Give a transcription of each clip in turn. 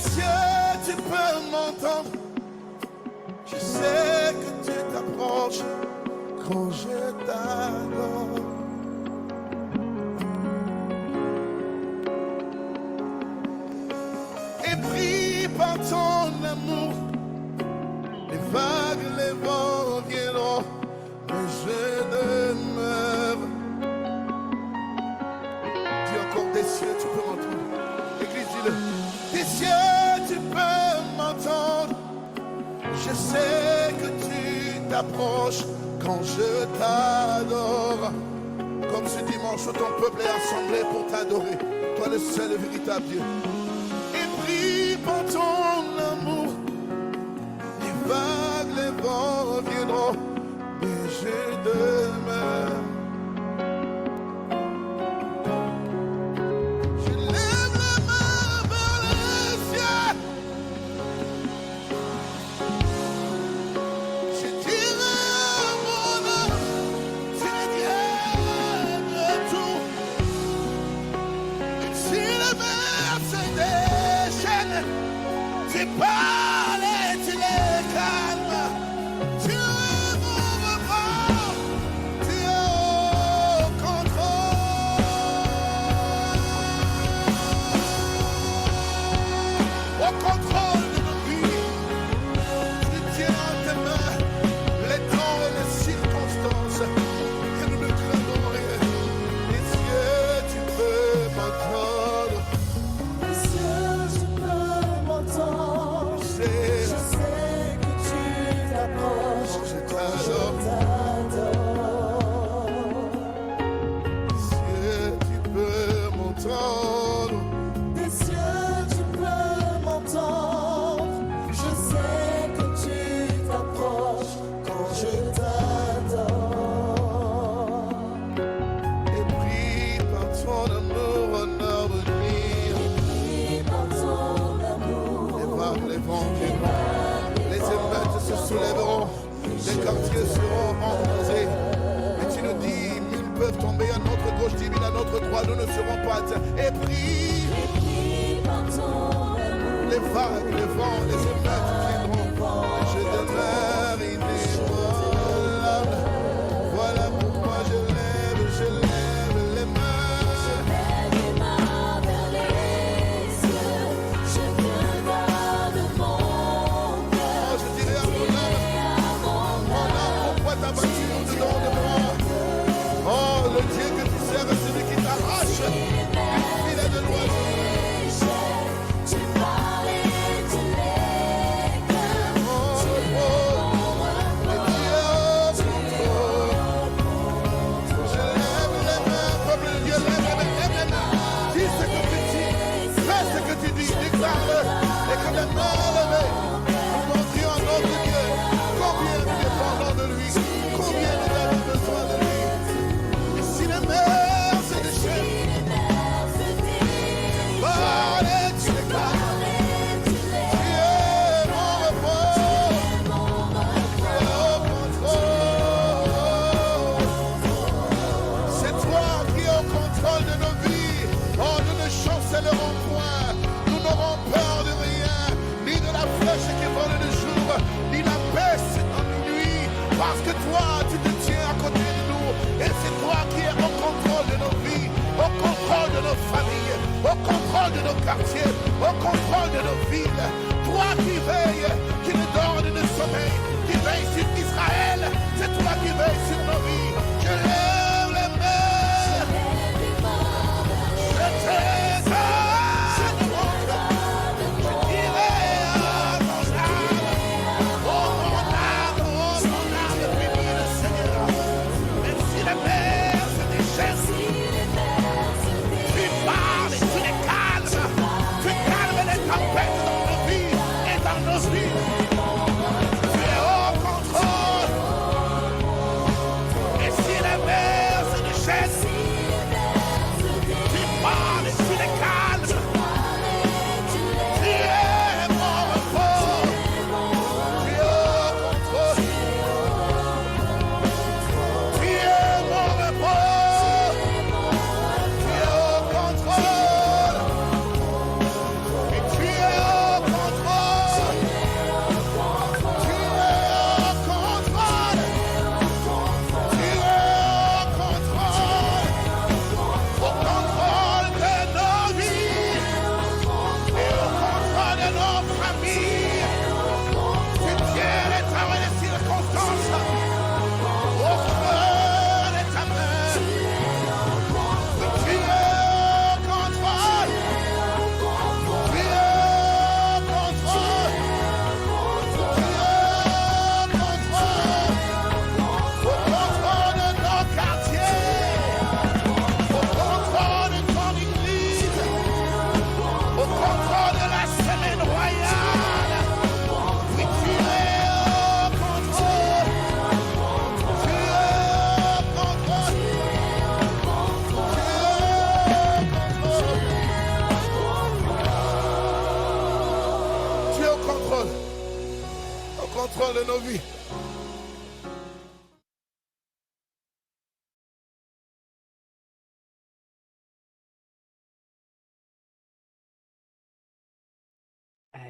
cieux, tu peux m'entendre. Je sais que tu t'approches quand je t'adore. Et pris par ton amour, les vagues, les vents viendront, mais je demeure. Dis encore des cieux, tu peux m'entendre. Église, dis-le. Des cieux, tu peux m'entendre. Je sais que tu t'approches quand je t'adore. Comme ce dimanche où ton peuple est assemblé pour t'adorer, toi le seul et véritable Dieu. Et pris par ton amour, les vagues, les vents viendront, mais je demeure. Je lève la main vers le ciel. Je dirai à mon âme, tu es Dieu de tout. Même si la mer se déchaîne, tu parles et tu les calmes. Tu es mon repos, tu es au contrôle de nos vies. Tu tiens en tes mains les temps et les circonstances, et nous ne craignons rien. Les cieux, tu peux m'entendre. Les cieux, tu peux m'entendre. Je Je sais sais que tu t'approches quand je quand je t'adore. t'adore. Les cieux, tu peux m'entendre. Des cieux, tu peux m'entendre. Je sais que tu t'approches quand je t'adore. Et pris par ton amour, en harmonie. Pris par ton amour, Les vagues, les vents viendront. Les émeutes se soulèveront. Les quartiers seront embrasés. Et tu nous dis, mille peuvent tomber à notre gauche, 10 000 à notre droite, nous ne serons pas atteints. Et pris, pris par ton amour. les vagues, les vents, les émeutes viendront. Et je demeure inébranlable. Voilà pourquoi je lève les mains. Lève les mains vers les cieux. Je te donne mon cœur. Oh, je dirai à mon âme, pourquoi t'as battu au-dedans de moi? Oh, le Dieu que tu sers, c'est celui qui t'arrache une filet de loisirs. Tu parles et tu les calmes. Oh, Tu es oh, mon repos. et Dieu, je lève les mains, peuple de Dieu, lève les mains. Dis ce que tu dis, fais ce que tu dis, déclare-le. Et que les mains levées, nous montrions à notre Dieu combien nous dépendons de lui, combien nous avons besoin de lui. Et si les mers se déchaînent, parlez, tu les calmes. Tu es mon repos, tu es au contrôle. C'est toi qui es au contrôle de nos vies. Oh, nous ne chancellerons point. Nous n'aurons peur de rien, ni de la flèche qui vole de jour, ni la peste en nuit. Parce que toi, tu te tiens à côté de nous. Et c'est toi qui es au contrôle de nos vies, au contrôle de nos familles, au contrôle de nos quartiers, au contrôle de nos villes. Toi qui veilles, qui ne dort ni ne sommeille, qui veille sur Israël, c'est toi qui veilles sur nos vies. Je lève les mains, je te donne mon cœur. Je dirai à mon âme, oh mon âme, bénis le Seigneur. Même si la mer se déchaîne, tu parles et tu les calmes. Tu calmes les tempêtes dans nos vies et dans nos vies. Tu es au contrôle.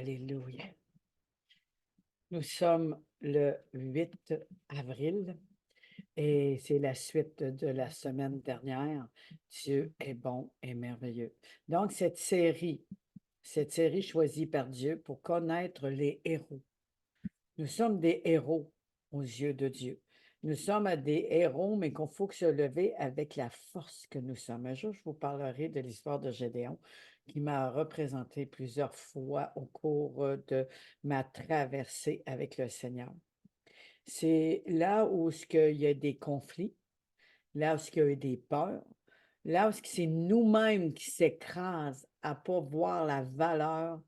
Alléluia. Nous sommes le 8 avril et c'est la suite de la semaine dernière. Dieu est bon et merveilleux. Donc, cette série choisie par Dieu pour connaître les héros. Nous sommes des héros aux yeux de Dieu. Nous sommes des héros, mais qu'il faut se lever avec la force que nous sommes. Un jour, je vous parlerai de l'histoire de Gédéon, qui m'a représenté plusieurs fois au cours de ma traversée avec le Seigneur. C'est là où il y a des conflits, là où il y a des peurs, là où c'est nous-mêmes qui s'écrasent à ne pas voir la valeur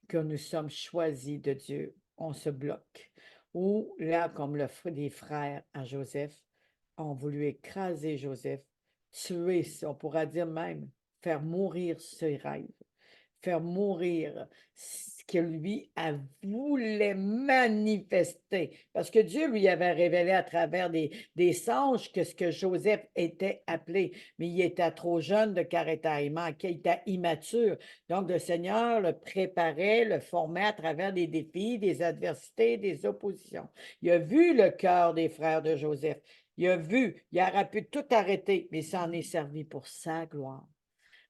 que nous sommes choisis de Dieu. On se bloque. Ou là, comme les frères à Joseph ont voulu écraser Joseph, tuer, on pourra dire même, faire mourir ses rêves, faire mourir ce que lui voulait manifester. Parce que Dieu lui avait révélé à travers des songes que ce que Joseph était appelé, mais il était trop jeune de caractère, il était immature. Donc, le Seigneur le préparait, le formait à travers des défis, des adversités, des oppositions. Il a vu le cœur des frères de Joseph. Il a vu, il aurait pu tout arrêter, mais ça en est servi pour sa gloire.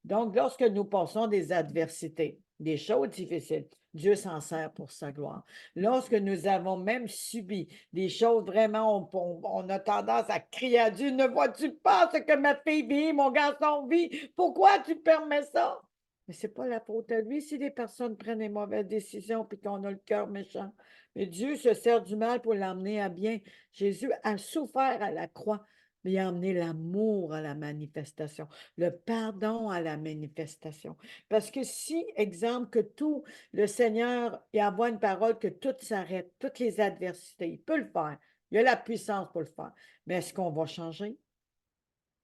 Donc, lorsque nous passons des adversités, des choses difficiles, Dieu s'en sert pour sa gloire. Lorsque nous avons même subi des choses vraiment, on a tendance à crier à Dieu, ne vois-tu pas ce que ma fille vit, mon garçon vit? Pourquoi tu permets ça? Mais ce n'est pas la faute à lui si les personnes prennent des mauvaises décisions et qu'on a le cœur méchant. Mais Dieu se sert du mal pour l'emmener à bien. Jésus a souffert à la croix, mais il a amené l'amour à la manifestation, le pardon à la manifestation. Parce que si, exemple, que tout, le Seigneur, il envoie une parole que tout s'arrête, toutes les adversités, il peut le faire. Il a la puissance pour le faire. Mais est-ce qu'on va changer?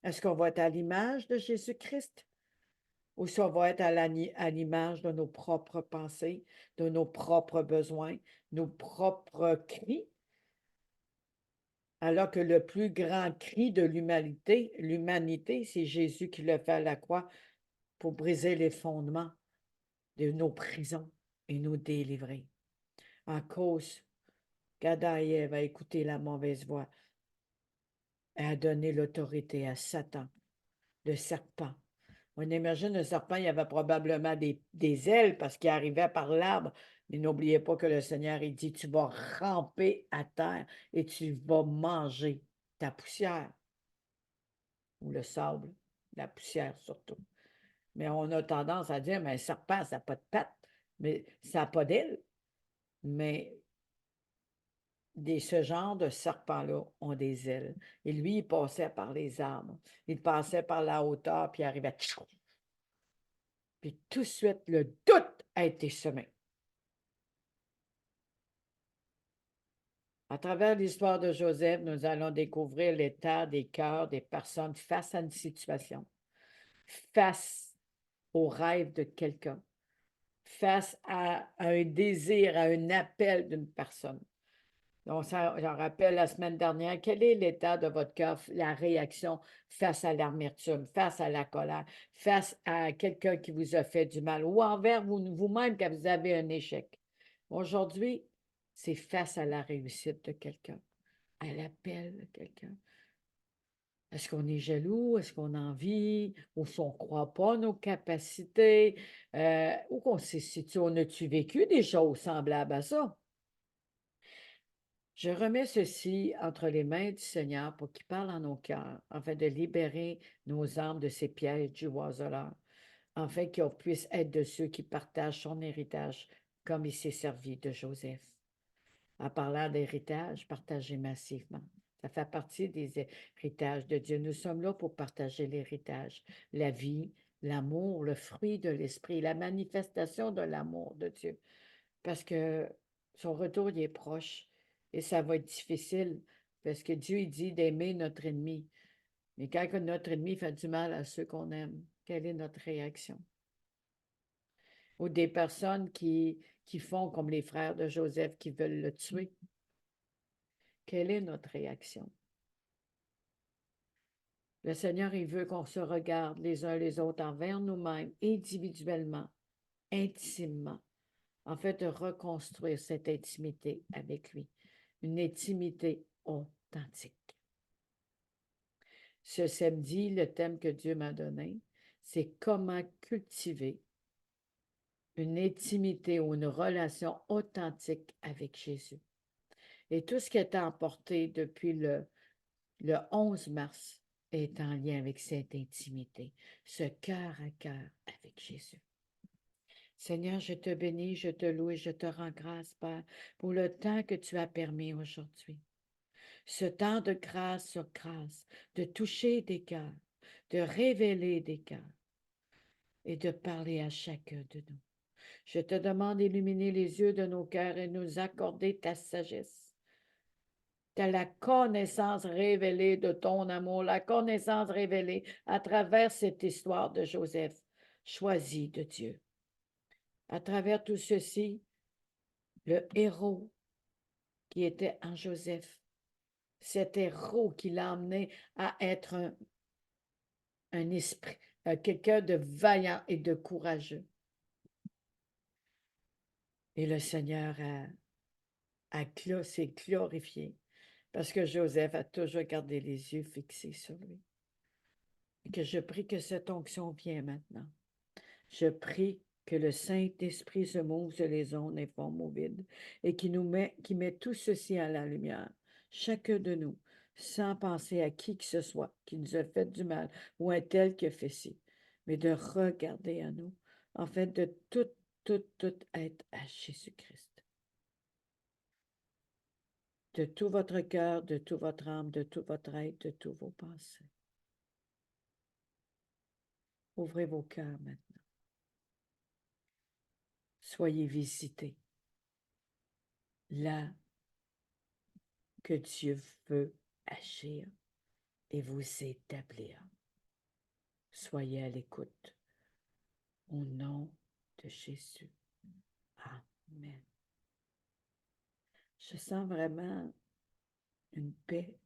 Est-ce qu'on va être à l'image de Jésus-Christ? Ou ça va être à l'image de nos propres pensées, de nos propres besoins, nos propres cris? Alors que le plus grand cri de l'humanité, c'est Jésus qui le fait à la croix pour briser les fondements de nos prisons et nous délivrer. En cause qu'Adam et Ève a écouté la mauvaise voix et a donné l'autorité à Satan, le serpent. On imagine le serpent, il avait probablement des ailes parce qu'il arrivait par l'arbre. Mais n'oubliez pas que le Seigneur, il dit, tu vas ramper à terre et tu vas manger ta poussière ou le sable, la poussière surtout. Mais on a tendance à dire, mais un serpent, ça n'a pas de pattes, mais ça n'a pas d'ailes. Mais ce genre de serpents-là ont des ailes. Et lui, il passait par les arbres. Il passait par la hauteur, puis il arrivait. Puis tout de suite, le doute a été semé. À travers l'histoire de Joseph, nous allons découvrir l'état des cœurs des personnes face à une situation, face au rêve de quelqu'un, face à un désir, à un appel d'une personne. Donc, j'en rappelle la semaine dernière, quel est l'état de votre cœur, la réaction face à l'amertume, face à la colère, face à quelqu'un qui vous a fait du mal ou envers vous-même quand vous avez un échec? Aujourd'hui, c'est face à la réussite de quelqu'un, à l'appel de quelqu'un. Est-ce qu'on est jaloux? Est-ce qu'on a envie? Ou si on ne croit pas nos capacités? Ou qu'on sait si on a-tu vécu des choses semblables à ça? Je remets ceci entre les mains du Seigneur pour qu'il parle en nos cœurs, afin de libérer nos âmes de ces pièges du oiseleur, afin qu'on puisse être de ceux qui partagent son héritage comme il s'est servi de Joseph. En parlant d'héritage, partagez massivement. Ça fait partie des héritages de Dieu. Nous sommes là pour partager l'héritage, la vie, l'amour, le fruit de l'esprit, la manifestation de l'amour de Dieu. Parce que son retour, il est proche et ça va être difficile parce que Dieu, il dit d'aimer notre ennemi. Mais quand notre ennemi fait du mal à ceux qu'on aime, quelle est notre réaction? Ou des personnes qui font comme les frères de Joseph qui veulent le tuer. Quelle est notre réaction? Le Seigneur, il veut qu'on se regarde les uns les autres envers nous-mêmes, individuellement, intimement, en fait, de reconstruire cette intimité avec lui, une intimité authentique. Ce samedi, le thème que Dieu m'a donné, c'est comment cultiver une intimité ou une relation authentique avec Jésus. Et tout ce qui est emporté depuis le 11 mars est en lien avec cette intimité, ce cœur à cœur avec Jésus. Seigneur, je te bénis, je te loue et je te rends grâce, Père, pour le temps que tu as permis aujourd'hui. Ce temps de grâce sur grâce, de toucher des cœurs, de révéler des cœurs et de parler à chacun de nous. Je te demande d'illuminer les yeux de nos cœurs et nous accorder ta sagesse, la connaissance révélée de ton amour, la connaissance révélée à travers cette histoire de Joseph, choisi de Dieu. À travers tout ceci, le héros qui était en Joseph, cet héros qui l'a emmené à être un esprit, quelqu'un de vaillant et de courageux. Et le Seigneur s'est glorifié parce que Joseph a toujours gardé les yeux fixés sur lui. Et que je prie que cette onction vienne maintenant. Je prie que le Saint-Esprit se mouve sur les ondes et forme au vide et qui met tout ceci à la lumière, chacun de nous, sans penser à qui que ce soit qui nous a fait du mal ou un tel qui a fait ci, mais de regarder à nous, en fait, de tout être à Jésus-Christ. De tout votre cœur, de toute votre âme, de tout votre être, de tous vos pensées. Ouvrez vos cœurs maintenant. Soyez visités. Là que Dieu veut agir et vous établir. Soyez à l'écoute. Au nom de Jésus. Amen. Je sens vraiment une paix,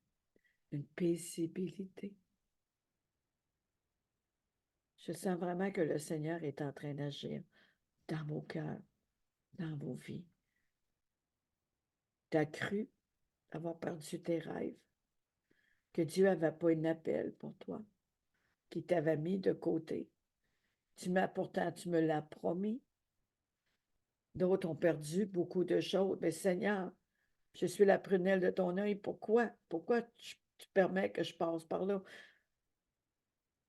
une paisibilité. Je sens vraiment que le Seigneur est en train d'agir dans vos cœurs, dans vos vies. Tu as cru avoir perdu tes rêves, que Dieu n'avait pas un appel pour toi, qu'il t'avait mis de côté. Pourtant, tu me l'as promis. D'autres ont perdu beaucoup de choses. Mais Seigneur, je suis la prunelle de ton œil. Pourquoi? Pourquoi tu permets que je passe par là?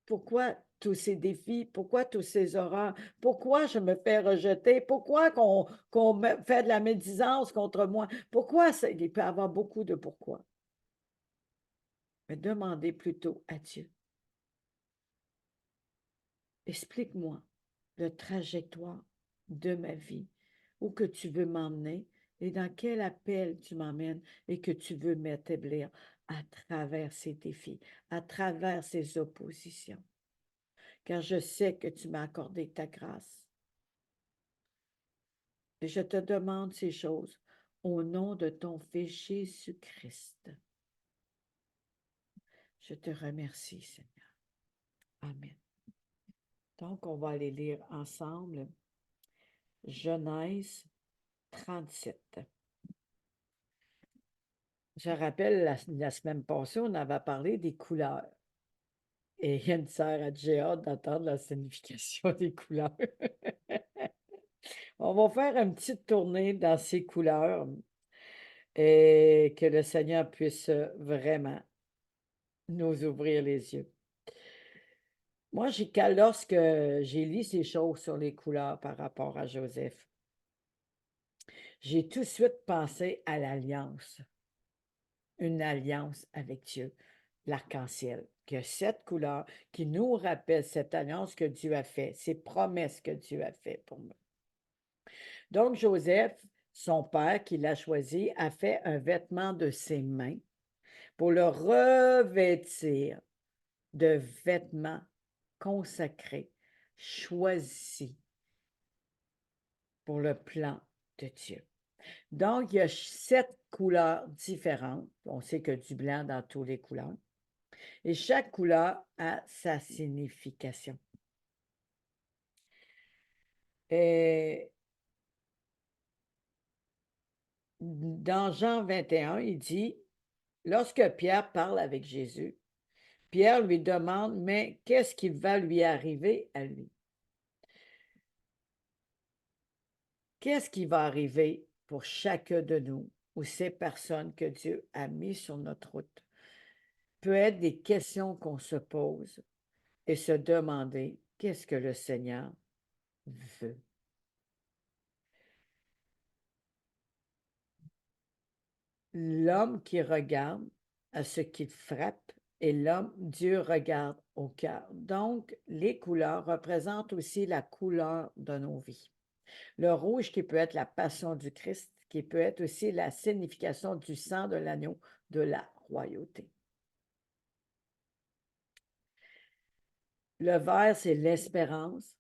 Pourquoi tous ces défis? Pourquoi tous ces horreurs? Pourquoi je me fais rejeter? Pourquoi qu'on me fait de la médisance contre moi? Pourquoi? Il peut y avoir beaucoup de pourquoi. Mais demandez plutôt à Dieu. Explique-moi la trajectoire de ma vie, où que tu veux m'emmener et dans quel appel tu m'emmènes et que tu veux m'établir à travers ces défis, à travers ces oppositions. Car je sais que tu m'as accordé ta grâce. Et je te demande ces choses au nom de ton Fils Jésus-Christ. Je te remercie, Seigneur. Amen. Donc, on va aller lire ensemble Genèse 37. Je rappelle, la semaine passée, on avait parlé des couleurs. Et il y a une sœur a déjà hâte d'entendre la signification des couleurs. On va faire une petite tournée dans ces couleurs et que le Seigneur puisse vraiment nous ouvrir les yeux. Moi, lorsque j'ai lu ces choses sur les couleurs par rapport à Joseph, j'ai tout de suite pensé à l'alliance, une alliance avec Dieu, l'arc-en-ciel, qui a 7 couleurs, qui nous rappelle cette alliance que Dieu a faite, ces promesses que Dieu a faites pour nous. Donc, Joseph, son père qui l'a choisi, a fait un vêtement de ses mains pour le revêtir de vêtements consacrés, choisis pour le plan de Dieu. Donc, il y a 7 couleurs différentes. On sait que du blanc dans toutes les couleurs. Et chaque couleur a sa signification. Et Dans Jean 21, il dit, lorsque Pierre parle avec Jésus, Pierre lui demande, mais qu'est-ce qui va lui arriver à lui? Qu'est-ce qui va arriver pour chacun de nous ou ces personnes que Dieu a mis sur notre route? Peut être des questions qu'on se pose et se demander qu'est-ce que le Seigneur veut. L'homme qui regarde à ce qu'il frappe et l'homme, Dieu regarde au cœur. Donc, les couleurs représentent aussi la couleur de nos vies. Le rouge qui peut être la passion du Christ, qui peut être aussi la signification du sang de l'agneau de la royauté. Le vert, c'est l'espérance,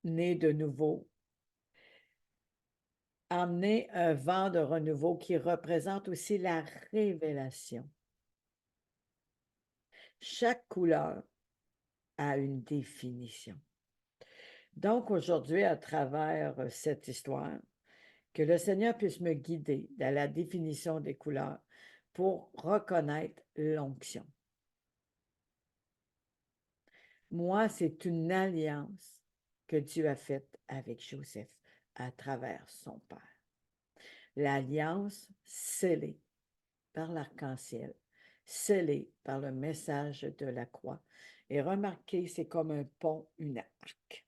née de nouveau. Amener un vent de renouveau qui représente aussi la révélation. Chaque couleur a une définition. Donc aujourd'hui, à travers cette histoire, que le Seigneur puisse me guider dans la définition des couleurs pour reconnaître l'onction. Moi, c'est une alliance que Dieu a faite avec Joseph à travers son père. L'alliance scellée par l'arc-en-ciel, scellée par le message de la croix. Et remarquez, c'est comme un pont, une arc.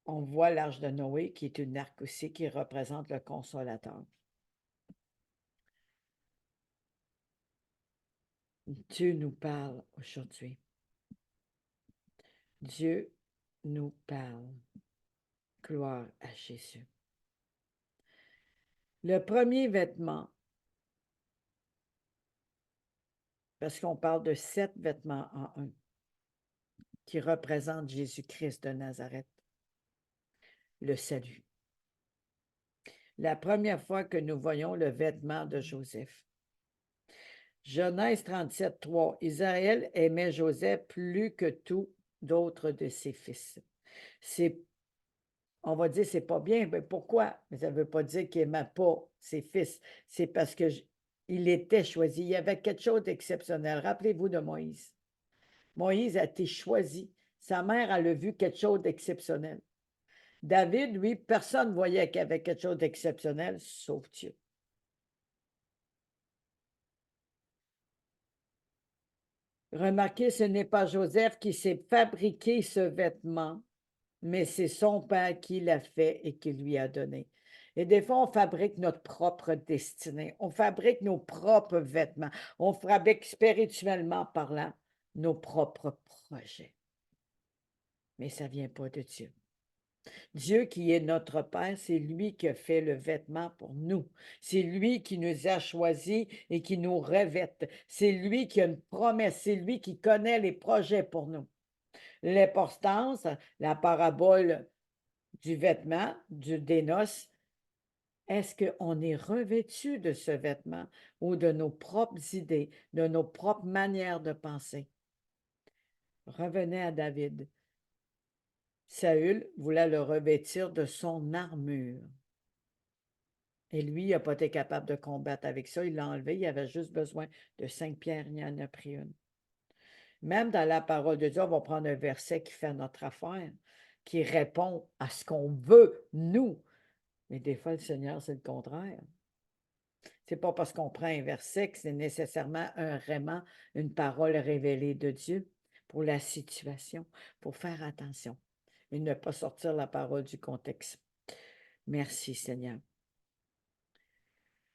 On voit l'arche de Noé qui est une arc aussi qui représente le consolateur. Dieu nous parle aujourd'hui. Dieu nous parle. Gloire à Jésus. Le premier vêtement, parce qu'on parle de 7 vêtements en un, qui représentent Jésus-Christ de Nazareth, le salut. La première fois que nous voyons le vêtement de Joseph. Genèse 37, 3. Israël aimait Joseph plus que tout d'autres de ses fils. On va dire c'est pas bien, mais pourquoi? Mais ça ne veut pas dire qu'il n'aimait pas ses fils. C'est parce qu'il était choisi. Il y avait quelque chose d'exceptionnel. Rappelez-vous de Moïse. Moïse a été choisi. Sa mère, elle a vu quelque chose d'exceptionnel. David, lui, personne ne voyait qu'il y avait quelque chose d'exceptionnel, sauf Dieu. Remarquez, ce n'est pas Joseph qui s'est fabriqué ce vêtement, mais c'est son père qui l'a fait et qui lui a donné. Et des fois, on fabrique notre propre destinée. On fabrique nos propres vêtements. On fabrique spirituellement parlant nos propres projets. Mais ça ne vient pas de Dieu. Dieu qui est notre Père, c'est lui qui a fait le vêtement pour nous. C'est lui qui nous a choisis et qui nous revête. C'est lui qui a une promesse. C'est lui qui connaît les projets pour nous. L'importance, la parabole du vêtement, des noces, est-ce qu'on est revêtu de ce vêtement ou de nos propres idées, de nos propres manières de penser? Revenez à David. Saül voulait le revêtir de son armure. Et lui, il n'a pas été capable de combattre avec ça. Il l'a enlevé. Il avait juste besoin de 5 pierres. Il en a pris une. Même dans la parole de Dieu, on va prendre un verset qui fait notre affaire, qui répond à ce qu'on veut, nous. Mais des fois, le Seigneur, c'est le contraire. Ce n'est pas parce qu'on prend un verset que c'est nécessairement vraiment une parole révélée de Dieu pour la situation, pour faire attention et ne pas sortir la parole du contexte. Merci, Seigneur.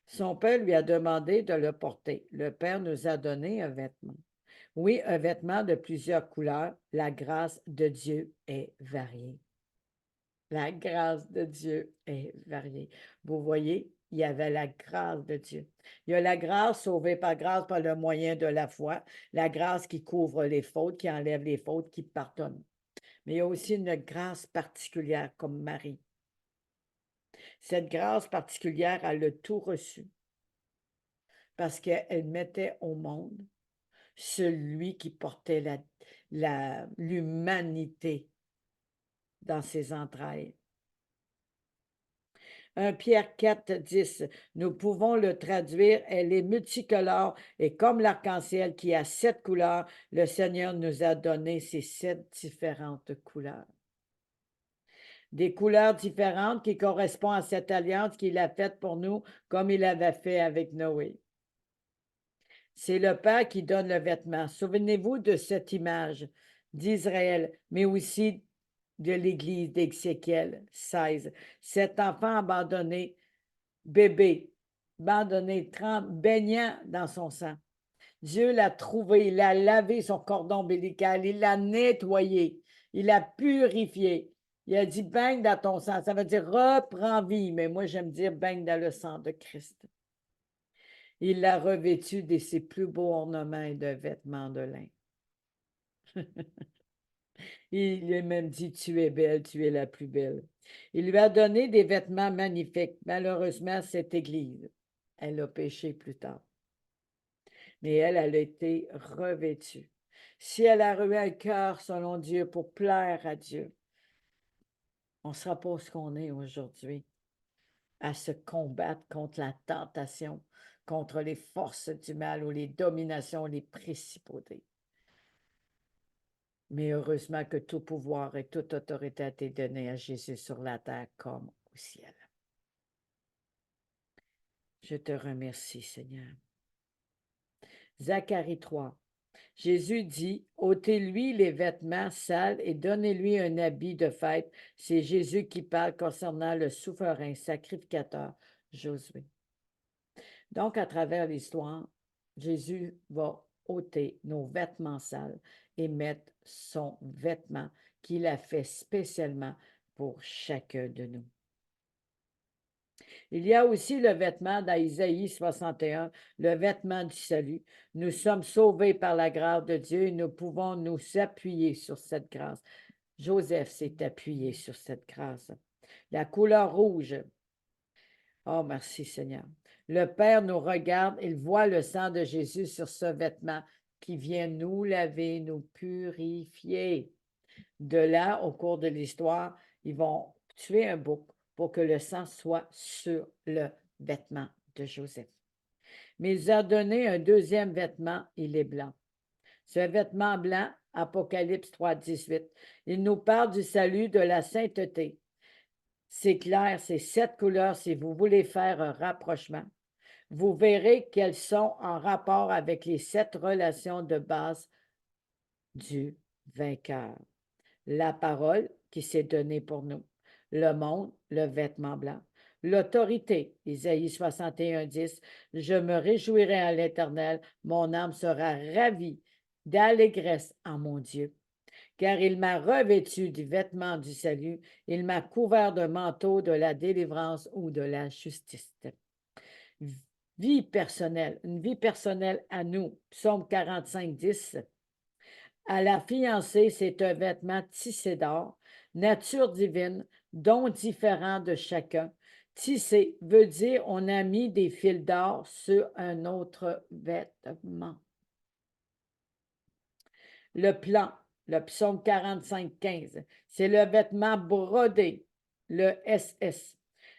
Son père lui a demandé de le porter. Le Père nous a donné un vêtement. Oui, un vêtement de plusieurs couleurs. La grâce de Dieu est variée. La grâce de Dieu est variée. Vous voyez, il y avait la grâce de Dieu. Il y a la grâce sauvée par grâce par le moyen de la foi, la grâce qui couvre les fautes, qui enlève les fautes, qui pardonne. Mais il y a aussi une grâce particulière comme Marie. Cette grâce particulière, elle a tout reçu parce qu'elle mettait au monde celui qui portait l'humanité dans ses entrailles. 1 Pierre 4, 10. Nous pouvons le traduire, elle est multicolore et comme l'arc-en-ciel qui a 7 couleurs, le Seigneur nous a donné ces 7 différentes couleurs. Des couleurs différentes qui correspondent à cette alliance qu'il a faite pour nous, comme il avait fait avec Noé. C'est le Père qui donne le vêtement. Souvenez-vous de cette image d'Israël, mais aussi de l'Église d'Ézéchiel 16. Cet enfant abandonné, bébé, abandonné, baignant dans son sang. Dieu l'a trouvé, il a lavé son cordon ombilical, il l'a nettoyé, il l'a purifié. Il a dit baigne dans ton sang. Ça veut dire reprends vie, mais moi j'aime dire baigne dans le sang de Christ. Il l'a revêtu de ses plus beaux ornements et de vêtements de lin. Il lui a même dit, tu es belle, tu es la plus belle. Il lui a donné des vêtements magnifiques. Malheureusement, cette Église, elle a péché plus tard. Mais elle a été revêtue. Si elle a eu un cœur selon Dieu pour plaire à Dieu, on ne sera pas ce qu'on est aujourd'hui, à se combattre contre la tentation, contre les forces du mal ou les dominations, les principautés. Mais heureusement que tout pouvoir et toute autorité a été donnée à Jésus sur la terre comme au ciel. Je te remercie, Seigneur. Zacharie 3. Jésus dit, ôtez-lui les vêtements sales et donnez-lui un habit de fête. C'est Jésus qui parle concernant le souverain sacrificateur Josué. Donc, à travers l'histoire, Jésus va ôter nos vêtements sales et mettre son vêtement qu'il a fait spécialement pour chacun de nous. Il y a aussi le vêtement dans Isaïe 61, le vêtement du salut. Nous sommes sauvés par la grâce de Dieu et nous pouvons nous appuyer sur cette grâce. Joseph s'est appuyé sur cette grâce. La couleur rouge. Oh, merci Seigneur. Le Père nous regarde, il voit le sang de Jésus sur ce vêtement qui vient nous laver, nous purifier. De là, au cours de l'histoire, ils vont tuer un bouc pour que le sang soit sur le vêtement de Joseph. Mais il a donné un deuxième vêtement, il est blanc. Ce vêtement blanc, Apocalypse 3, 18, il nous parle du salut, de la sainteté. C'est clair, c'est 7 couleurs si vous voulez faire un rapprochement. Vous verrez qu'elles sont en rapport avec les 7 relations de base du vainqueur. La parole qui s'est donnée pour nous, le monde, le vêtement blanc, l'autorité, Isaïe 61, 10, je me réjouirai à l'Éternel, mon âme sera ravie d'allégresse en mon Dieu, car il m'a revêtu du vêtement du salut, il m'a couvert d'un manteau de la délivrance ou de la justice. Vie personnelle, une vie personnelle à nous, Psaume 45, 10. À la fiancée, c'est un vêtement tissé d'or, nature divine, don différent de chacun. Tissé veut dire on a mis des fils d'or sur un autre vêtement. Le plan, le psaume 45, 15, c'est le vêtement brodé, le SS,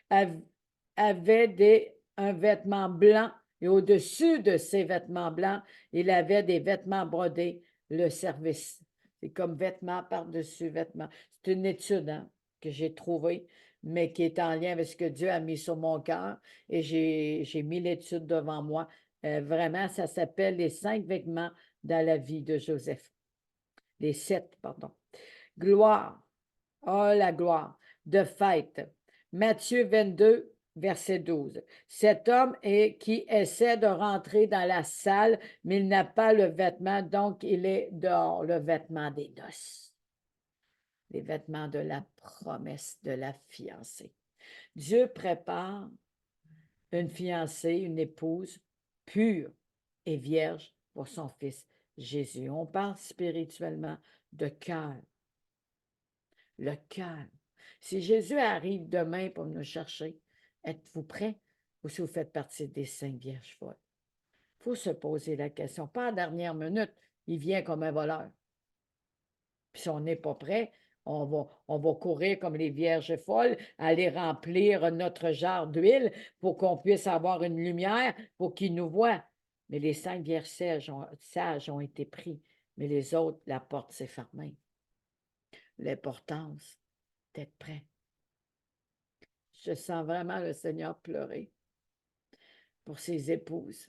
avait un vêtement blanc et au-dessus de ces vêtements blancs, il avait des vêtements brodés, le service. C'est comme vêtement par-dessus vêtement. C'est une étude que j'ai trouvée, mais qui est en lien avec ce que Dieu a mis sur mon cœur et j'ai mis l'étude devant moi. Vraiment, ça s'appelle les 5 vêtements dans la vie de Joseph. Les 7, pardon. Gloire. Oh, la gloire. De fête. Matthieu 22, verset 12. Cet homme qui essaie de rentrer dans la salle, mais il n'a pas le vêtement, donc il est dehors, le vêtement des noces. Les vêtements de la promesse de la fiancée. Dieu prépare une fiancée, une épouse pure et vierge pour son fils Jésus. On parle spirituellement de cœur. Le cœur. Si Jésus arrive demain pour nous chercher, êtes-vous prêts ou si vous faites partie des 5 vierges folles? Il faut se poser la question. Pas à la dernière minute, il vient comme un voleur. Puis si on n'est pas prêt, on va courir comme les vierges folles, aller remplir notre jarre d'huile pour qu'on puisse avoir une lumière pour qu'ils nous voient. Mais les 5 vierges sages ont été pris, mais les autres, la porte s'est fermée. L'importance d'être prêt. Je sens vraiment le Seigneur pleurer pour ses épouses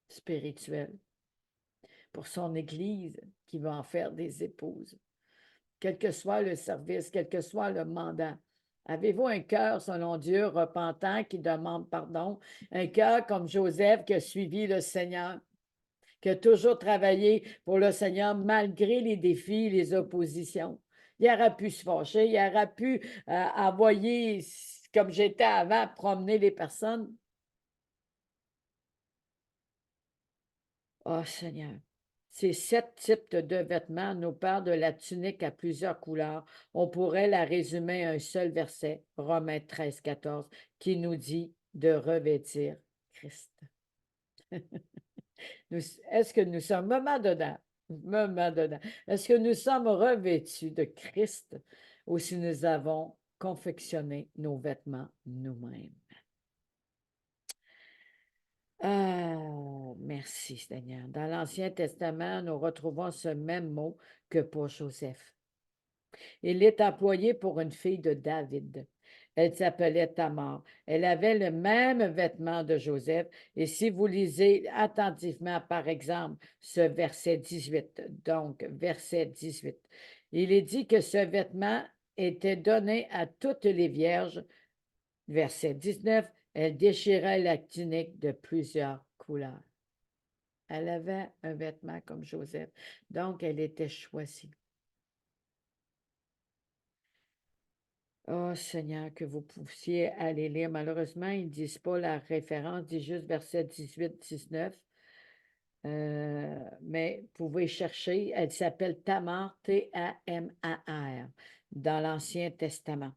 spirituelles, pour son Église qui va en faire des épouses. Quel que soit le service, quel que soit le mandat. Avez-vous un cœur, selon Dieu, repentant, qui demande pardon? Un cœur comme Joseph qui a suivi le Seigneur, qui a toujours travaillé pour le Seigneur malgré les défis, les oppositions. Il aurait pu se fâcher, il aurait pu envoyer, comme j'étais avant, promener les personnes. Oh Seigneur, ces 7 types de vêtements nous parlent de la tunique à plusieurs couleurs. On pourrait la résumer à un seul verset, Romains 13, 14, qui nous dit de revêtir Christ. Est-ce que nous sommes, moment dedans, est-ce que nous sommes revêtus de Christ ou si nous avons confectionné nos vêtements nous-mêmes? Ah, merci Seigneur. Dans l'Ancien Testament, nous retrouvons ce même mot que pour Joseph. Il est employé pour une fille de David. Elle s'appelait Tamar. Elle avait le même vêtement de Joseph. Et si vous lisez attentivement, par exemple, ce verset 18, donc verset 18, il est dit que ce vêtement était donné à toutes les vierges. Verset 19, elle déchirait la tunique de plusieurs couleurs. Elle avait un vêtement comme Joseph, donc elle était choisie. Oh Seigneur, que vous puissiez aller lire. Malheureusement, ils ne disent pas la référence, ils disent juste verset 18-19. Mais vous pouvez chercher, elle s'appelle Tamar, T-A-M-A-R, dans l'Ancien Testament.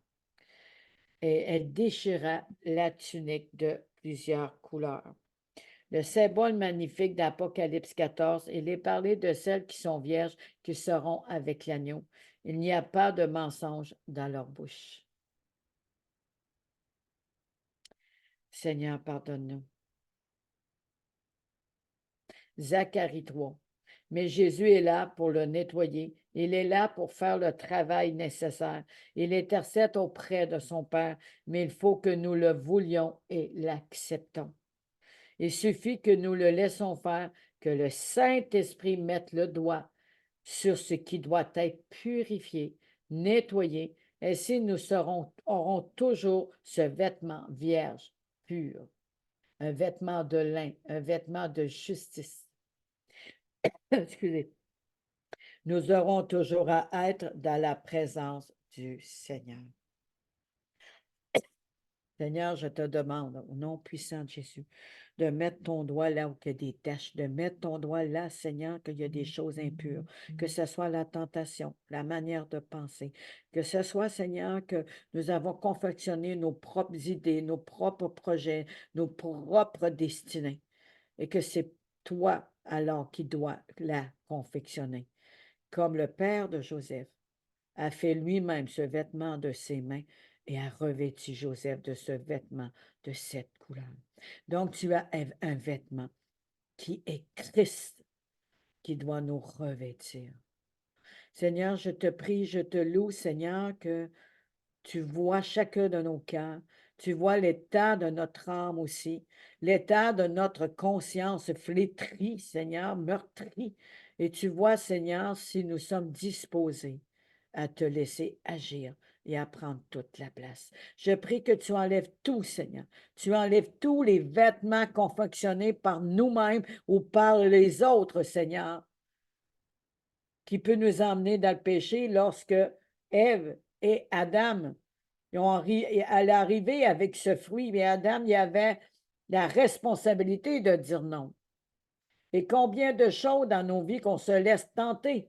Et elle déchira la tunique de plusieurs couleurs. Le symbole magnifique d'Apocalypse 14, il est parlé de celles qui sont vierges, qui seront avec l'agneau. Il n'y a pas de mensonge dans leur bouche. Seigneur, pardonne-nous. Zacharie 3. Mais Jésus est là pour le nettoyer. Il est là pour faire le travail nécessaire. Il intercède auprès de son Père, mais il faut que nous le voulions et l'acceptons. Il suffit que nous le laissons faire, que le Saint-Esprit mette le doigt sur ce qui doit être purifié, nettoyé. Ainsi, nous aurons toujours ce vêtement vierge, pur, un vêtement de lin, un vêtement de justice. Excusez. Nous aurons toujours à être dans la présence du Seigneur. Seigneur, je te demande, au nom puissant de Jésus, de mettre ton doigt là où il y a des taches, de mettre ton doigt là, Seigneur, qu'il y a des choses impures, que ce soit la tentation, la manière de penser, que ce soit, Seigneur, que nous avons confectionné nos propres idées, nos propres projets, nos propres destinées, et que c'est toi alors qui dois la confectionner. Comme le père de Joseph a fait lui-même ce vêtement de ses mains et a revêtu Joseph de ce vêtement de cette couleur. Donc, tu as un vêtement qui est Christ, qui doit nous revêtir. Seigneur, je te prie, je te loue, Seigneur, que tu vois chacun de nos cœurs. Tu vois l'état de notre âme aussi, l'état de notre conscience flétrie, Seigneur, meurtrie. Et tu vois, Seigneur, si nous sommes disposés à te laisser agir et à prendre toute la place. Je prie que tu enlèves tout, Seigneur. Tu enlèves tous les vêtements confectionnés par nous-mêmes ou par les autres, Seigneur, qui peut nous emmener dans le péché lorsque Ève et Adam elle est arrivée avec ce fruit, mais Adam, il avait la responsabilité de dire non. Et combien de choses dans nos vies qu'on se laisse tenter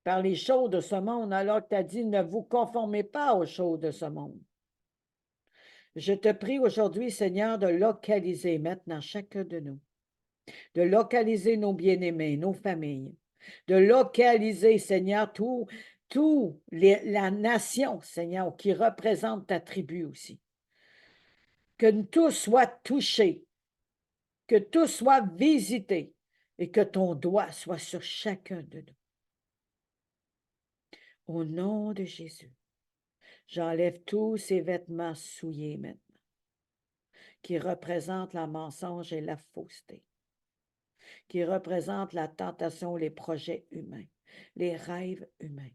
par les choses de ce monde, alors que tu as dit, ne vous conformez pas aux choses de ce monde. Je te prie aujourd'hui, Seigneur, de localiser maintenant chacun de nous, de localiser nos bien-aimés, nos familles, de localiser, Seigneur, tout la nation, Seigneur, qui représente ta tribu aussi. Que tous soient touchés, que tous soient visités et que ton doigt soit sur chacun de nous. Au nom de Jésus, j'enlève tous ces vêtements souillés maintenant, qui représentent la mensonge et la fausseté, qui représentent la tentation, les projets humains, les rêves humains,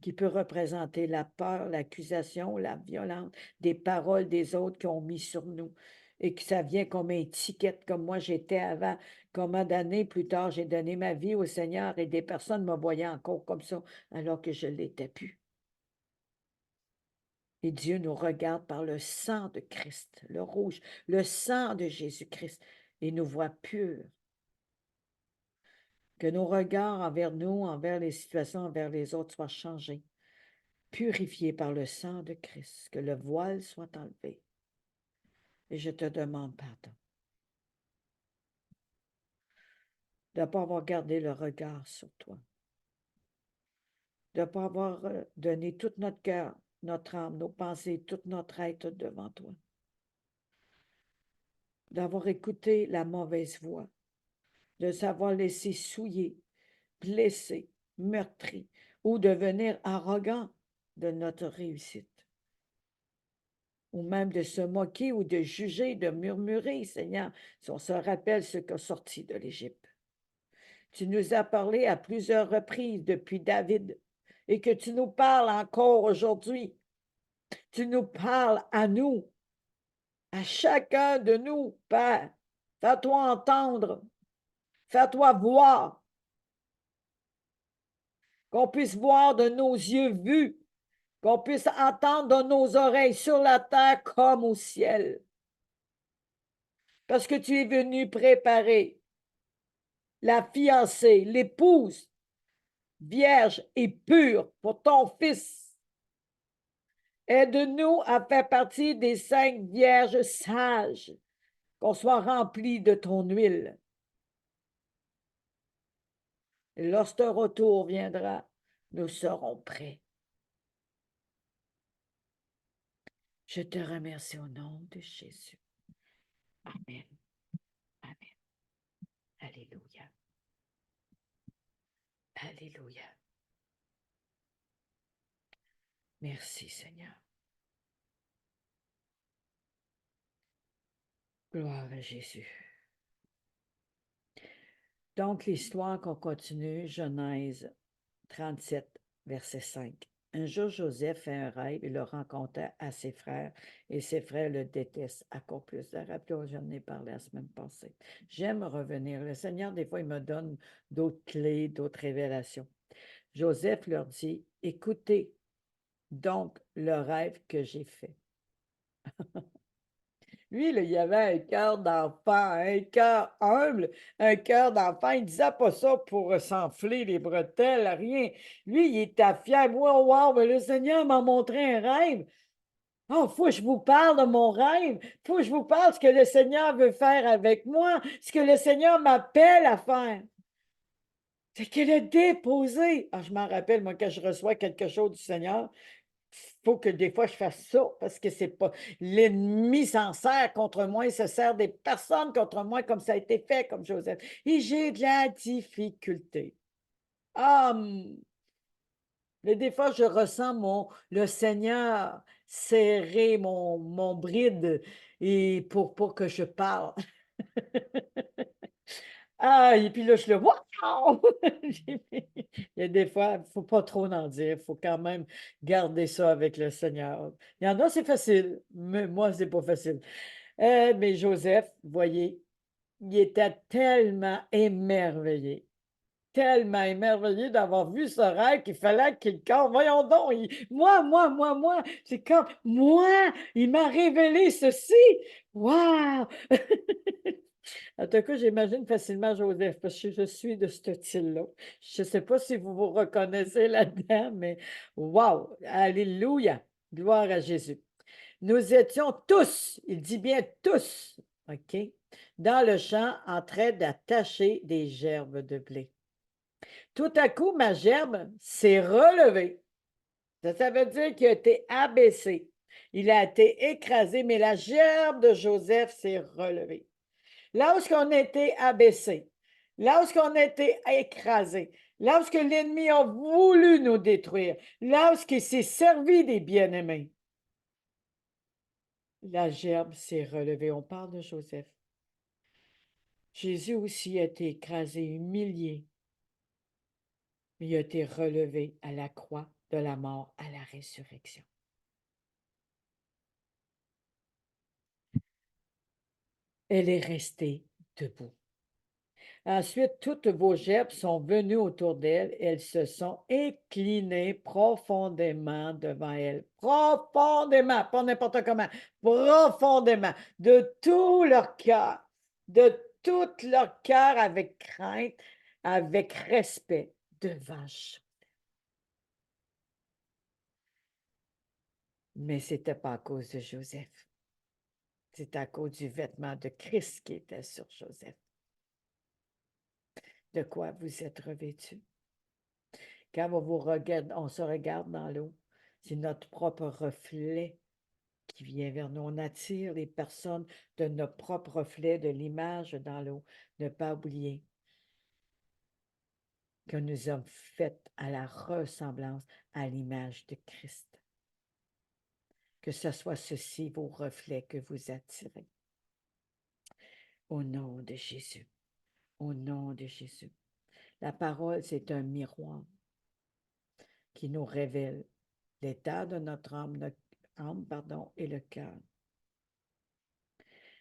qui peut représenter la peur, l'accusation, la violence, des paroles des autres qui ont mis sur nous et que ça vient comme étiquette, comme moi j'étais avant. Combien d'années plus tard, j'ai donné ma vie au Seigneur et des personnes me voyaient encore comme ça alors que je ne l'étais plus. Et Dieu nous regarde par le sang de Christ, le rouge, le sang de Jésus-Christ, et nous voit purs. Que nos regards envers nous, envers les situations, envers les autres soient changés, purifiés par le sang de Christ, que le voile soit enlevé. Et je te demande pardon de ne pas avoir gardé le regard sur toi, de ne pas avoir donné tout notre cœur, notre âme, nos pensées, tout notre être devant toi, d'avoir écouté la mauvaise voix, de savoir laisser souiller, blessé, meurtri, ou devenir arrogant de notre réussite, ou même de se moquer ou de juger, de murmurer, Seigneur, si on se rappelle ce qu'a sorti de l'Égypte. Tu nous as parlé à plusieurs reprises depuis David et que tu nous parles encore aujourd'hui. Tu nous parles à nous, à chacun de nous, Père. Fais-toi entendre, fais-toi voir, qu'on puisse voir de nos yeux vus, qu'on puisse entendre de nos oreilles sur la terre comme au ciel. Parce que tu es venu préparer la fiancée, l'épouse, vierge et pure pour ton Fils. Aide-nous à faire partie des 5 vierges sages, qu'on soit remplis de ton huile. Et lorsque ton retour viendra, nous serons prêts. Je te remercie au nom de Jésus. Amen. Amen. Alléluia. Alléluia. Merci Seigneur. Gloire à Jésus. Donc, l'histoire qu'on continue, Genèse 37, verset 5. Un jour, Joseph fait un rêve et le rencontra à ses frères, et ses frères le détestent à cause plus de rappelons, j'en ai parlé la semaine passée. J'aime revenir. Le Seigneur, des fois, il me donne d'autres clés, d'autres révélations. Joseph leur dit, écoutez donc le rêve que j'ai fait. Lui, là, il avait un cœur d'enfant, un cœur humble, un cœur d'enfant. Il ne disait pas ça pour s'enfler les bretelles, rien. Lui, il était fier. Moi, wow, mais le Seigneur m'a montré un rêve. Oh, faut que je vous parle de mon rêve. Faut que je vous parle de ce que le Seigneur veut faire avec moi, ce que le Seigneur m'appelle à faire. C'est qu'il a déposé. Ah, je m'en rappelle, moi, quand je reçois quelque chose du Seigneur, il faut que des fois je fasse ça parce que c'est pas l'ennemi s'en sert contre moi, il se sert des personnes contre moi comme ça a été fait comme Joseph. Et j'ai de la difficulté. Ah, mais des fois je ressens le Seigneur serrer mon bride et pour que je parle. Ah, et puis là, je le vois. Il y a des fois, il ne faut pas trop en dire. Il faut quand même garder ça avec le Seigneur. Il y en a, c'est facile, mais moi, c'est pas facile. Mais Joseph, vous voyez, il était tellement émerveillé d'avoir vu ce rêve qu'il fallait qu'il compte. Voyons donc, moi, c'est comme, moi, il m'a révélé ceci. Wow! En tout cas, j'imagine facilement Joseph, parce que je suis de ce style-là. Je ne sais pas si vous vous reconnaissez là-dedans, mais wow! Alléluia! Gloire à Jésus. Nous étions tous, il dit bien tous, OK, dans le champ en train d'attacher des gerbes de blé. Tout à coup, ma gerbe s'est relevée. Ça veut dire qu'il a été abaissé. Il a été écrasé, mais la gerbe de Joseph s'est relevée. Là où on a été abaissé, là où on a été écrasé, là où l'ennemi a voulu nous détruire, là où il s'est servi des bien-aimés, la gerbe s'est relevée. On parle de Joseph. Jésus aussi a été écrasé, humilié, mais il a été relevé à la croix de la mort à la résurrection. Elle est restée debout. Ensuite, toutes vos gerbes sont venues autour d'elle. Elles se sont inclinées profondément devant elle. Profondément, pas n'importe comment, profondément, de tout leur cœur, de tout leur cœur avec crainte, avec respect devant Jésus. Mais ce n'était pas à cause de Joseph. C'est à cause du vêtement de Christ qui était sur Joseph. De quoi vous êtes revêtus? Quand on se regarde dans l'eau, c'est notre propre reflet qui vient vers nous. On attire les personnes de notre propre reflet, de l'image dans l'eau. Ne pas oublier que nous sommes faits à la ressemblance, à l'image de Christ. Que ce soit ceci, vos reflets que vous attirez. Au nom de Jésus. Au nom de Jésus. La parole, c'est un miroir qui nous révèle l'état de notre âme, et le cœur.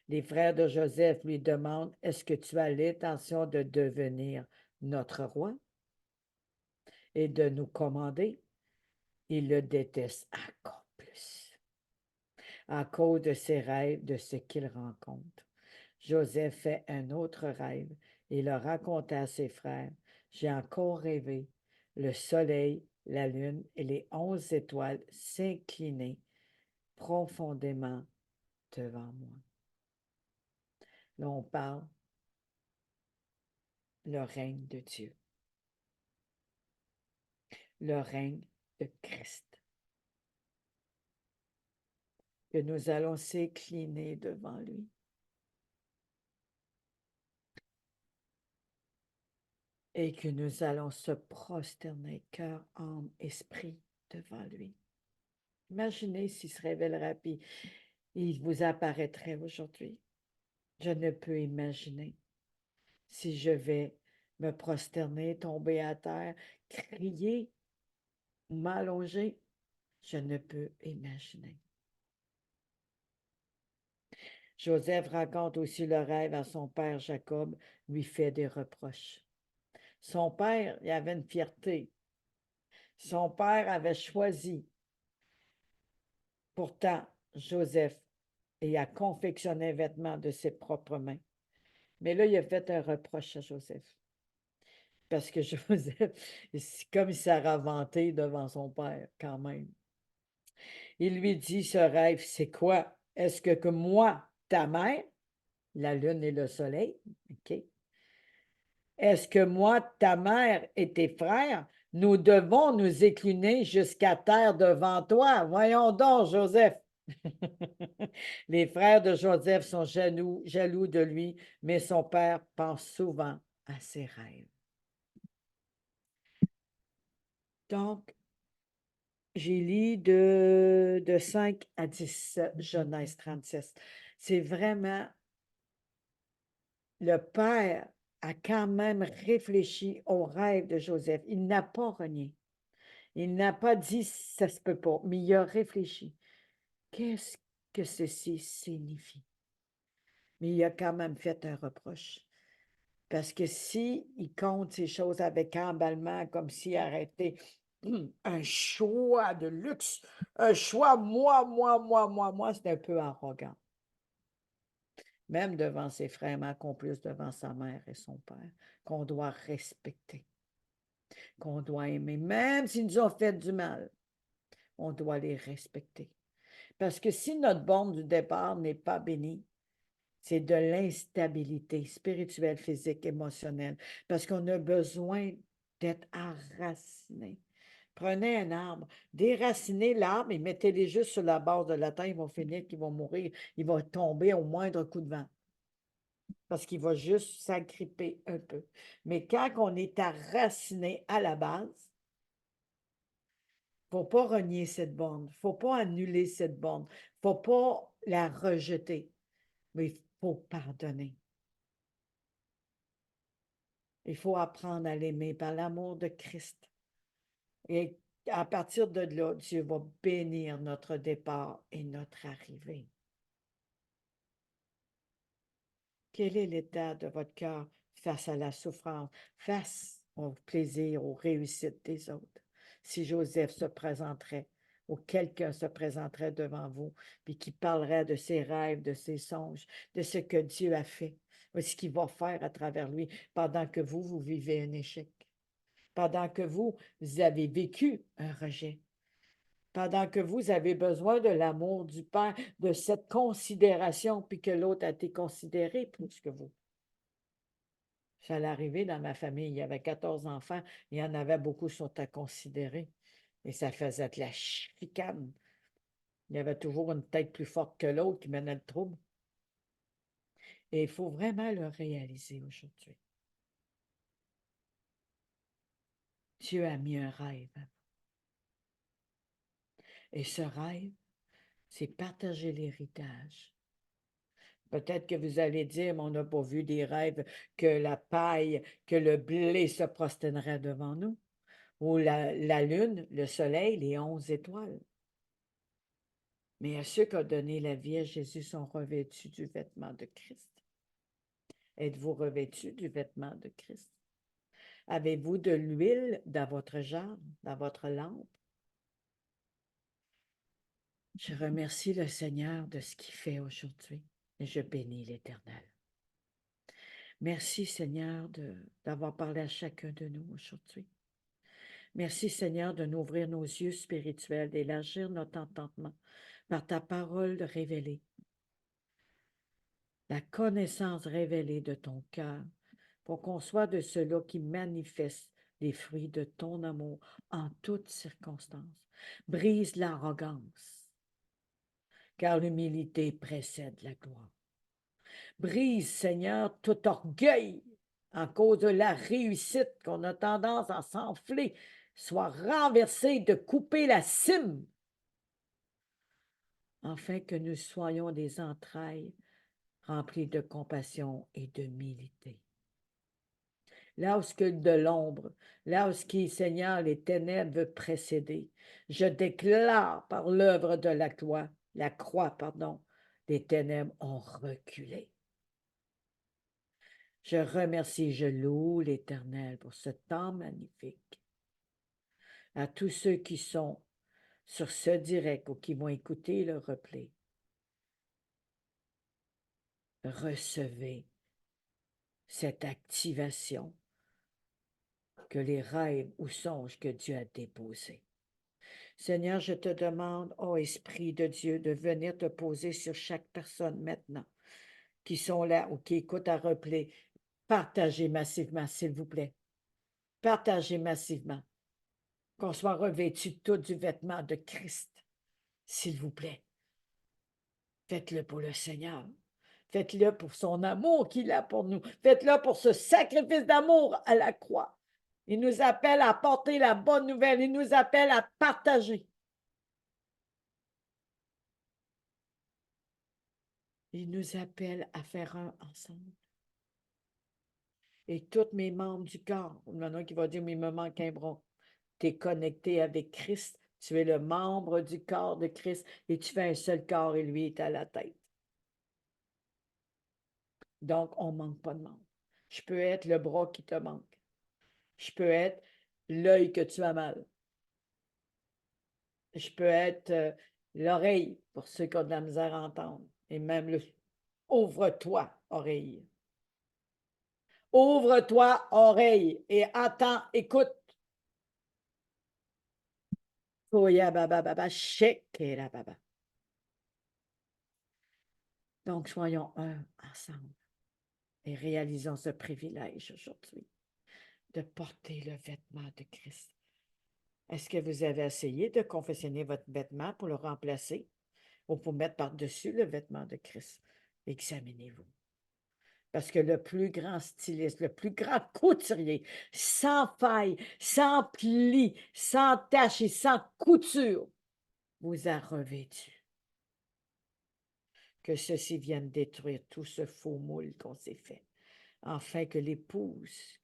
Les frères de Joseph lui demandent, est-ce que tu as l'intention de devenir notre roi et de nous commander? Il le déteste encore plus à cause de ses rêves, de ce qu'il rencontre. Joseph fait un autre rêve et le raconta à ses frères. J'ai encore rêvé le soleil, la lune et les 11 étoiles s'incliner profondément devant moi. Là, on parle le règne de Dieu, le règne de Christ. Que nous allons s'incliner devant lui. Et que nous allons se prosterner, cœur, âme, esprit, devant lui. Imaginez s'il se révélerait, puis il vous apparaîtrait aujourd'hui. Je ne peux imaginer si je vais me prosterner, tomber à terre, crier, m'allonger. Je ne peux imaginer. Joseph raconte aussi le rêve à son père Jacob, lui fait des reproches. Son père, il avait une fierté. Son père avait choisi. Pourtant, Joseph, et a confectionné un vêtement de ses propres mains. Mais là, il a fait un reproche à Joseph. Parce que Joseph, c'est comme il s'est vanté devant son père, quand même. Il lui dit, ce rêve, c'est quoi? Est-ce que moi, ta mère, la lune et le soleil, OK? Est-ce que moi, ta mère et tes frères, nous devons nous incliner jusqu'à terre devant toi? Voyons donc, Joseph. Les frères de Joseph sont jaloux de lui, mais son père pense souvent à ses rêves. Donc, j'ai lu de 5 à 10, Genèse 36. C'est vraiment, le père a quand même réfléchi au rêve de Joseph. Il n'a pas renié. Il n'a pas dit ça se peut pas, mais il a réfléchi. Qu'est-ce que ceci signifie? Mais il a quand même fait un reproche. Parce que s'il compte ces choses avec emballement, comme s'il arrêtait un choix de luxe, un choix moi, c'est un peu arrogant. Même devant ses frères, mais encore plus devant sa mère et son père, qu'on doit respecter, qu'on doit aimer, même s'ils nous ont fait du mal, on doit les respecter. Parce que si notre borne du départ n'est pas bénie, c'est de l'instabilité spirituelle, physique, émotionnelle. Parce qu'on a besoin d'être enracinés. Prenez un arbre, déracinez l'arbre et mettez-les juste sur la base de la terre, ils vont finir qu'ils vont mourir, ils vont tomber au moindre coup de vent parce qu'il va juste s'agripper un peu. Mais quand on est enraciné à la base, il ne faut pas renier cette borne, il ne faut pas annuler cette borne, il ne faut pas la rejeter, mais il faut pardonner. Il faut apprendre à l'aimer par l'amour de Christ. Et à partir de là, Dieu va bénir notre départ et notre arrivée. Quel est l'état de votre cœur face à la souffrance, face au plaisir, aux réussites des autres? Si Joseph se présenterait ou quelqu'un se présenterait devant vous, puis qui parlerait de ses rêves, de ses songes, de ce que Dieu a fait, ou ce qu'il va faire à travers lui, pendant que vous vivez un échec, pendant que vous avez vécu un rejet, pendant que vous avez besoin de l'amour du Père, de cette considération, puis que l'autre a été considéré plus que vous. Ça allait arriver dans ma famille, il y avait 14 enfants, il y en avait beaucoup qui sont à considérer. Et ça faisait de la chicane. Il y avait toujours une tête plus forte que l'autre qui menait le trouble. Et il faut vraiment le réaliser aujourd'hui. Dieu a mis un rêve. Et ce rêve, c'est partager l'héritage. Peut-être que vous allez dire, mais on n'a pas vu des rêves que la paille, que le blé se prosternerait devant nous, ou la lune, le soleil, les 11 étoiles. Mais à ceux qu'a donné la vie à Jésus sont revêtus du vêtement de Christ. Êtes-vous revêtus du vêtement de Christ? Avez-vous de l'huile dans votre jarre, dans votre lampe? Je remercie le Seigneur de ce qu'il fait aujourd'hui et je bénis l'Éternel. Merci Seigneur d'avoir parlé à chacun de nous aujourd'hui. Merci Seigneur de nous ouvrir nos yeux spirituels, d'élargir notre entendement par ta parole révélée, la connaissance révélée de ton cœur, pour qu'on soit de ceux-là qui manifestent les fruits de ton amour en toutes circonstances. Brise l'arrogance, car l'humilité précède la gloire. Brise, Seigneur, tout orgueil en cause de la réussite qu'on a tendance à s'enfler, soit renversé, de couper la cime, afin que nous soyons des entrailles remplies de compassion et d'humilité. Là où ce que de l'ombre, là où ce qui, Seigneur, les ténèbres veulent précéder, je déclare par l'œuvre de la croix, les ténèbres ont reculé. Je remercie, je loue l'Éternel pour ce temps magnifique. À tous ceux qui sont sur ce direct ou qui vont écouter le replay, recevez cette activation que les rêves ou songes que Dieu a déposés. Seigneur, je te demande, ô Esprit de Dieu, de venir te poser sur chaque personne maintenant qui sont là ou qui écoutent à replay. Partagez massivement, s'il vous plaît. Partagez massivement. Qu'on soit revêtu tout du vêtement de Christ, s'il vous plaît. Faites-le pour le Seigneur. Faites-le pour son amour qu'il a pour nous. Faites-le pour ce sacrifice d'amour à la croix. Il nous appelle à porter la bonne nouvelle. Il nous appelle à partager. Il nous appelle à faire un ensemble. Et tous mes membres du corps, il y en a qui va dire, mais il me manque un bras. Tu es connecté avec Christ. Tu es le membre du corps de Christ et tu fais un seul corps et lui est à la tête. Donc, on ne manque pas de membres. Je peux être le bras qui te manque. Je peux être l'œil que tu as mal. Je peux être l'oreille pour ceux qui ont de la misère à entendre. Et même le ouvre-toi, oreille. Ouvre-toi, oreille, et attends, écoute. Donc, soyons un ensemble et réalisons ce privilège aujourd'hui. de porter le vêtement de Christ. Est-ce que vous avez essayé de confectionner votre vêtement pour le remplacer ou pour mettre par-dessus le vêtement de Christ? Examinez-vous. Parce que le plus grand styliste, le plus grand couturier, sans faille, sans pli, sans tache et sans couture, vous a revêtu. Que ceci vienne détruire tout ce faux moule qu'on s'est fait, afin que l'épouse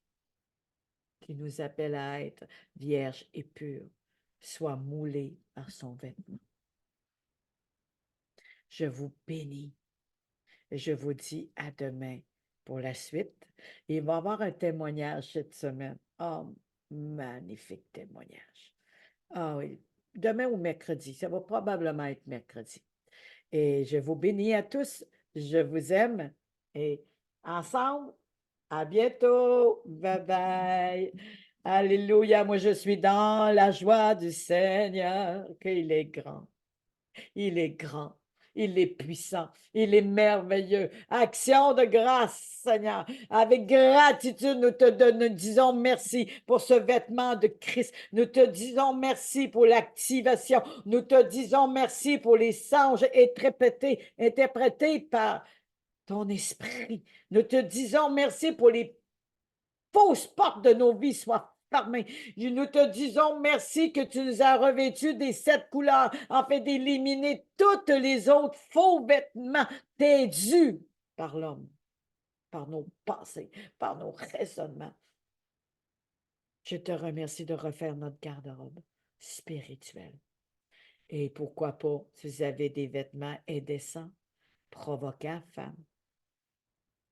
qui nous appelle à être vierge et pure soit moulée par son vêtement. Je vous bénis et je vous dis à demain pour la suite. Il va y avoir un témoignage cette semaine. Oh, magnifique témoignage. Ah oui, demain ou mercredi, ça va probablement être mercredi. Et je vous bénis à tous, je vous aime et ensemble, à bientôt. Bye bye. Alléluia, moi je suis dans la joie du Seigneur, qu'il est grand. Il est grand. Il est puissant. Il est merveilleux. Action de grâce, Seigneur. Avec gratitude, nous disons merci pour ce vêtement de Christ. Nous te disons merci pour l'activation. Nous te disons merci pour les songes interprétés par ton esprit. Nous te disons merci pour les fausses portes de nos vies soient fermées. Nous te disons merci que tu nous as revêtus des 7 couleurs, afin d'éliminer toutes les autres faux vêtements têtus par l'homme, par nos pensées, par nos raisonnements. Je te remercie de refaire notre garde-robe spirituelle. Et pourquoi pas, si vous avez des vêtements indécents, provoquants, femmes,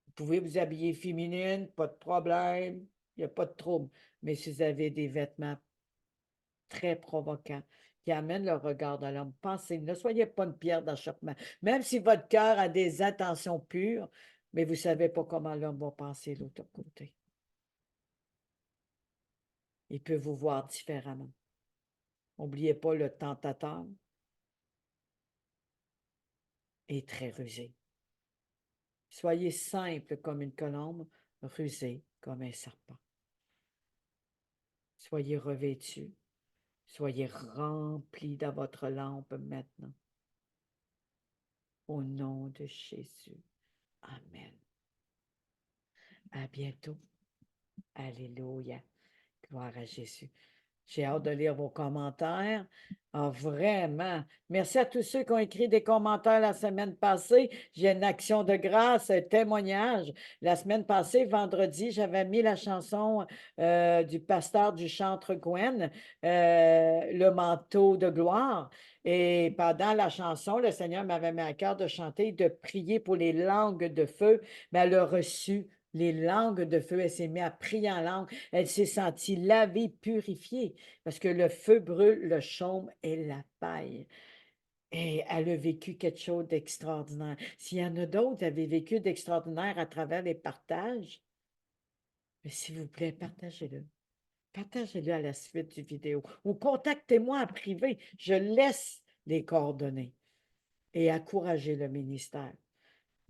vous pouvez vous habiller féminine, pas de problème, il n'y a pas de trouble. Mais si vous avez des vêtements très provoquants qui amènent le regard de l'homme, pensez, ne soyez pas une pierre d'achoppement. Même si votre cœur a des intentions pures, mais vous ne savez pas comment l'homme va penser de l'autre côté. Il peut vous voir différemment. N'oubliez pas, le tentateur est très rusé. Soyez simple comme une colombe, rusé comme un serpent. Soyez revêtus. Soyez remplis dans votre lampe maintenant. Au nom de Jésus. Amen. À bientôt. Alléluia. Gloire à Jésus. J'ai hâte de lire vos commentaires. Ah, vraiment. Merci à tous ceux qui ont écrit des commentaires la semaine passée. J'ai une action de grâce, un témoignage. La semaine passée, vendredi, j'avais mis la chanson du pasteur du chantre Gwen, Le manteau de gloire. Et pendant la chanson, le Seigneur m'avait mis à cœur de chanter, de prier pour les langues de feu. Mais elle a reçu les langues de feu. Elle s'est mise à prier en langue. Elle s'est sentie lavée, purifiée, parce que le feu brûle le chaume et la paille. Et elle a vécu quelque chose d'extraordinaire. S'il y en a d'autres qui avaient vécu d'extraordinaire à travers les partages, mais s'il vous plaît, partagez-le. Partagez-le à la suite du vidéo. Ou contactez-moi en privé. Je laisse les coordonnées. Et encouragez le ministère.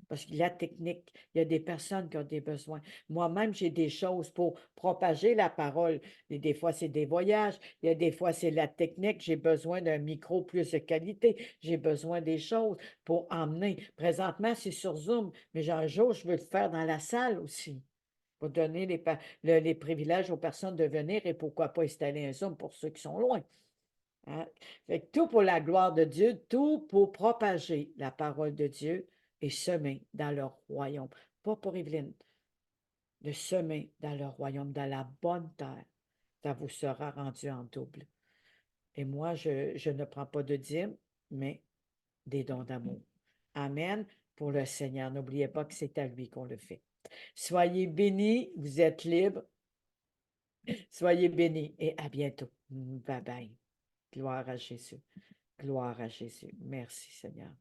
Parce que la technique, il y a des personnes qui ont des besoins. Moi-même, j'ai des choses pour propager la parole. Et des fois, c'est des voyages. Il y a des fois, c'est la technique. J'ai besoin d'un micro plus de qualité. J'ai besoin des choses pour emmener. Présentement, c'est sur Zoom, mais un jour, je veux le faire dans la salle aussi. Pour donner les privilèges aux personnes de venir et pourquoi pas installer un Zoom pour ceux qui sont loin. Hein? Fait que tout pour la gloire de Dieu, tout pour propager la parole de Dieu et semer dans leur royaume. Pas pour Evelyne, de semer dans leur royaume, dans la bonne terre. Ça vous sera rendu en double. Et moi, je ne prends pas de dîme, mais des dons d'amour. Amen. Pour le Seigneur. N'oubliez pas que c'est à lui qu'on le fait. Soyez bénis, vous êtes libres. Soyez bénis et à bientôt. Bye bye. Gloire à Jésus. Gloire à Jésus. Merci Seigneur.